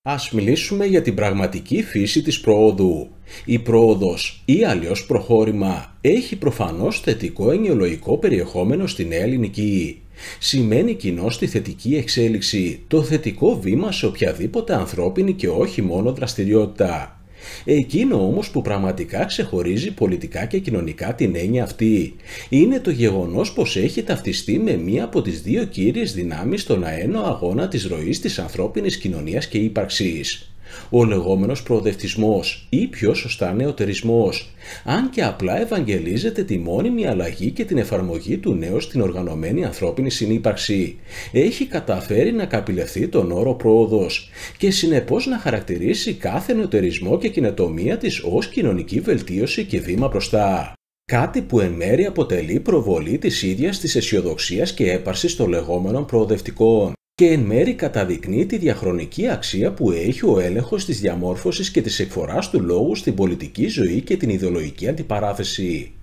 Ας μιλήσουμε για την πραγματική φύση της προόδου. Η πρόοδος ή αλλιώς προχώρημα έχει προφανώς θετικό ενοιολογικό περιεχόμενο στη νέα ελληνική. Σημαίνει κοινώς τη θετική εξέλιξη, το θετικό βήμα σε οποιαδήποτε ανθρώπινη και όχι μόνο δραστηριότητα. Εκείνο όμως που πραγματικά ξεχωρίζει πολιτικά και κοινωνικά την έννοια αυτή είναι το γεγονός πως έχει ταυτιστεί με μία από τις δύο κύριες δυνάμεις στον αένο αγώνα της ροής της ανθρώπινης κοινωνίας και ύπαρξης. Ο λεγόμενος προοδευτισμός ή πιο σωστά νεωτερισμός, αν και απλά ευαγγελίζεται τη μόνιμη αλλαγή και την εφαρμογή του νέου στην οργανωμένη ανθρώπινη συνύπαρξη, έχει καταφέρει να καπηλευθεί τον όρο πρόοδος και συνεπώς να χαρακτηρίσει κάθε νεωτερισμό και καινοτομία της ως κοινωνική βελτίωση και βήμα μπροστά. Κάτι που εν μέρει αποτελεί προβολή της ίδιας της αισιοδοξίας και έπαρσης των λεγόμενων προοδευτικών και εν μέρει καταδεικνύει τη διαχρονική αξία που έχει ο έλεγχος της διαμόρφωσης και της εκφοράς του λόγου στην πολιτική ζωή και την ιδεολογική αντιπαράθεση.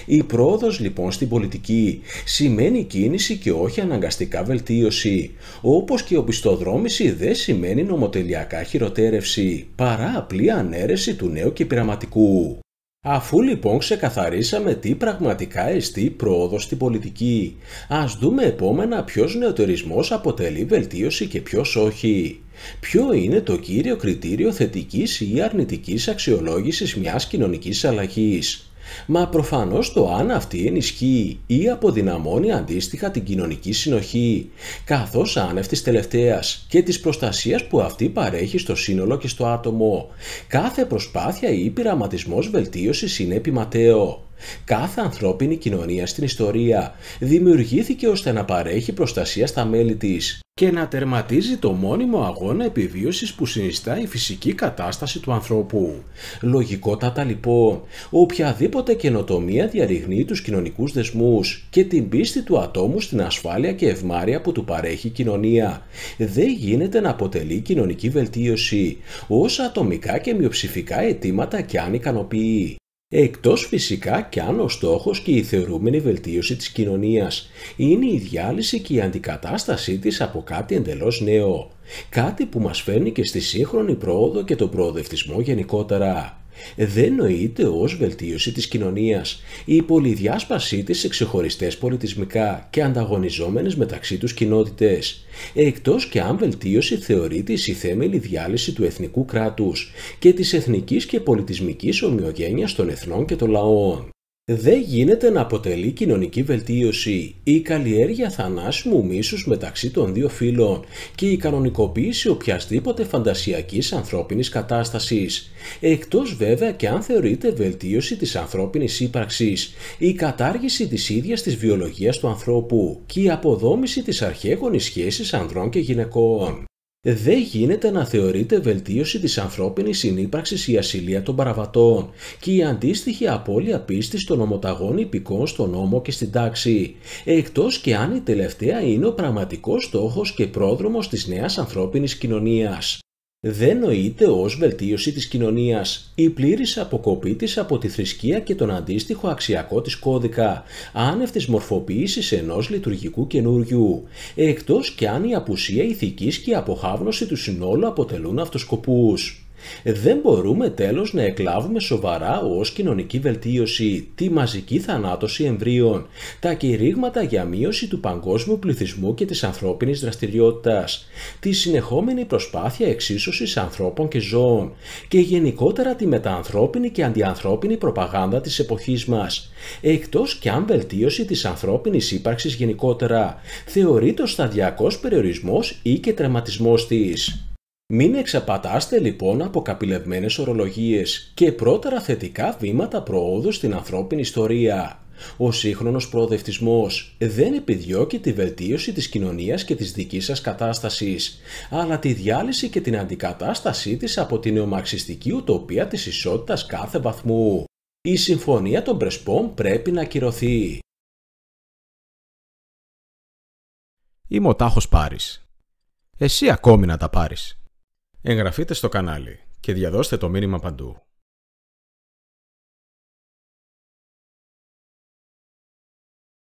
Η πρόοδος λοιπόν στην πολιτική σημαίνει κίνηση και όχι αναγκαστικά βελτίωση, όπως και η οπισθοδρόμηση δεν σημαίνει νομοτελειακά χειροτέρευση, παρά απλή ανέρεση του νέου και πειραματικού. Αφού λοιπόν ξεκαθαρίσαμε τι πραγματικά εστί πρόοδος στην πολιτική, ας δούμε επόμενα ποιος νεωτερισμός αποτελεί βελτίωση και ποιος όχι. Ποιο είναι το κύριο κριτήριο θετικής ή αρνητικής αξιολόγησης μιας κοινωνικής αλλαγής? Μα προφανώς το αν αυτή ενισχύει ή αποδυναμώνει αντίστοιχα την κοινωνική συνοχή, καθώς άνευ της τελευταίας και της προστασίας που αυτή παρέχει στο σύνολο και στο άτομο. Κάθε προσπάθεια ή πειραματισμός βελτίωσης είναι επιματέο. Κάθε ανθρώπινη κοινωνία στην ιστορία δημιουργήθηκε ώστε να παρέχει προστασία στα μέλη της και να τερματίζει το μόνιμο αγώνα επιβίωσης που συνιστά η φυσική κατάσταση του ανθρώπου. Λογικότατα λοιπόν, οποιαδήποτε καινοτομία διαρριγνύει τους κοινωνικούς δεσμούς και την πίστη του ατόμου στην ασφάλεια και ευμάρεια που του παρέχει η κοινωνία. Δεν γίνεται να αποτελεί κοινωνική βελτίωση, όσα ατομικά και μειοψηφικά αιτήματα κι αν ικανοποιεί. Εκτός φυσικά κι αν ο στόχος και η θεωρούμενη βελτίωση της κοινωνίας είναι η διάλυση και η αντικατάστασή της από κάτι εντελώς νέο. Κάτι που μας φέρνει και στη σύγχρονη πρόοδο και τον προοδευτισμό γενικότερα. Δεν νοείται ως βελτίωση της κοινωνίας η πολυδιάσπασή της σε ξεχωριστές πολιτισμικά και ανταγωνιζόμενες μεταξύ τους κοινότητες, εκτός και αν βελτίωση θεωρείται η συθέμελη διάλυση του εθνικού κράτους και της εθνικής και πολιτισμικής ομοιογένειας των εθνών και των λαών. Δεν γίνεται να αποτελεί κοινωνική βελτίωση η καλλιέργεια θανάσιμου μίσους μεταξύ των δύο φύλων και η κανονικοποίηση οποιασδήποτε φαντασιακής ανθρώπινης κατάστασης, εκτός βέβαια και αν θεωρείται βελτίωση της ανθρώπινης ύπαρξης, η κατάργηση της ίδιας της βιολογίας του ανθρώπου και η αποδόμηση της αρχαίγονης σχέσης ανδρών και γυναικών. Δεν γίνεται να θεωρείται βελτίωση της ανθρώπινης συνύπαρξης η ασυλία των παραβατών και η αντίστοιχη απώλεια πίστης των ομοταγών υπηκών στον νόμο και στην τάξη, εκτός και αν η τελευταία είναι ο πραγματικός στόχος και πρόδρομος της νέας ανθρώπινης κοινωνίας. Δεν νοείται ως βελτίωση της κοινωνίας η πλήρης αποκοπή της από τη θρησκεία και τον αντίστοιχο αξιακό της κώδικα, άνευ της μορφοποίησης ενός λειτουργικού καινούριου, εκτός κι αν η απουσία ηθικής και η αποχάβνωση του συνόλου αποτελούν αυτούς σκοπούς. Δεν μπορούμε τέλος να εκλάβουμε σοβαρά ως κοινωνική βελτίωση τη μαζική θανάτωση εμβρίων, τα κηρύγματα για μείωση του παγκόσμιου πληθυσμού και της ανθρώπινης δραστηριότητας, τη συνεχόμενη προσπάθεια εξίσωσης ανθρώπων και ζώων και γενικότερα τη μεταανθρώπινη και αντιανθρώπινη προπαγάνδα της εποχής μας, εκτός κι αν βελτίωση της ανθρώπινης ύπαρξης γενικότερα θεωρείται ο σταδιακός περιορισμός ή και τερματισμός της. Μην εξαπατάστε λοιπόν από καπηλευμένες ορολογίες και πρώτερα θετικά βήματα προόδου στην ανθρώπινη ιστορία. Ο σύγχρονος προοδευτισμός δεν επιδιώκει τη βελτίωση της κοινωνίας και της δικής σας κατάστασης, αλλά τη διάλυση και την αντικατάστασή της από την νεομαρξιστική ουτοπία της ισότητας κάθε βαθμού. Η Συμφωνία των Πρεσπών πρέπει να ακυρωθεί. Είμαι ο Τάχος Πάρης. Εσύ ακόμη να τα πάρεις. Εγγραφείτε στο κανάλι και διαδώστε το μήνυμα παντού.